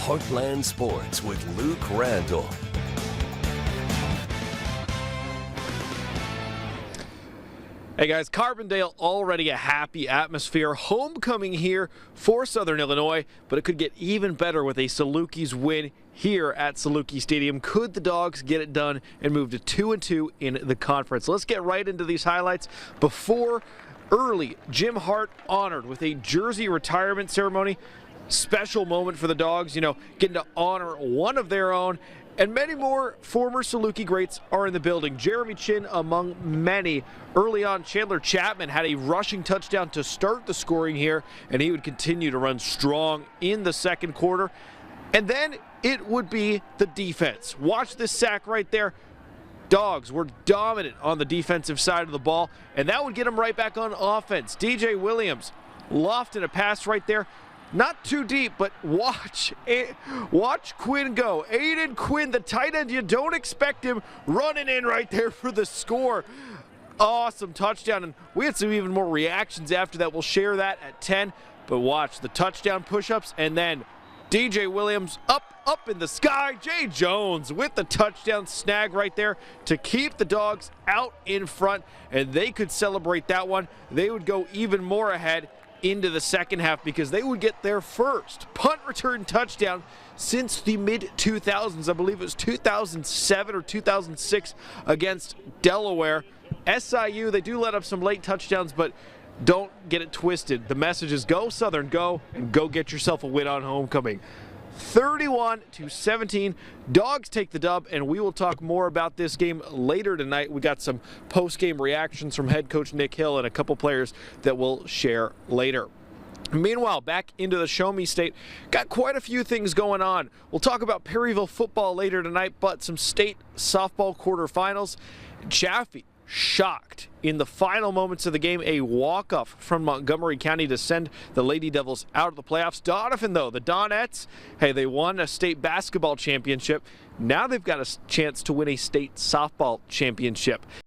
Heartland Sports with Luke Randall. Hey guys, Carbondale already a happy atmosphere. Homecoming here for Southern Illinois, but it could get even better with a Salukis win here at Saluki Stadium. Could the Dogs get it done and move to 2-2 in the conference? Let's get right into these highlights. Before early, Jim Hart honored with a jersey retirement ceremony. Special moment for the Dogs, getting to honor one of their own. And many more former Saluki greats are in the building. Jeremy Chin among many. Early on, Chandler Chapman had a rushing touchdown to start the scoring here, and he would continue to run strong in the second quarter. And then it would be the defense. Watch this sack right there. Dogs were dominant on the defensive side of the ball, and that would get them right back on offense. DJ Williams lofted a pass right there. Not too deep, but watch Quinn go. Aiden Quinn, the tight end, you don't expect him running in right there for the score. Awesome touchdown, and we had some even more reactions after that. We'll share that at 10, but watch the touchdown push-ups, and then DJ Williams up in the sky. Jay Jones with the touchdown snag right there to keep the Dogs out in front, and they could celebrate that one. They would go even more ahead into the second half because they would get their first punt return touchdown since the mid-2000s. I believe it was 2007 or 2006 against Delaware. SIU, they do let up some late touchdowns, but don't get it twisted. The message is go Southern, go, and go get yourself a win on homecoming. 31-17, Dogs take the dub, and we will talk more about this game later tonight. We got some post-game reactions from head coach Nick Hill and a couple players that we'll share later. Meanwhile, back into the Show Me State, got quite a few things going on. We'll talk about Perryville football later tonight, but some state softball quarterfinals. Chaffee shocked in the final moments of the game, a walk-off from Montgomery County to send the Lady Devils out of the playoffs. Donovan, though, the Donettes, hey, they won a state basketball championship. Now they've got a chance to win a state softball championship.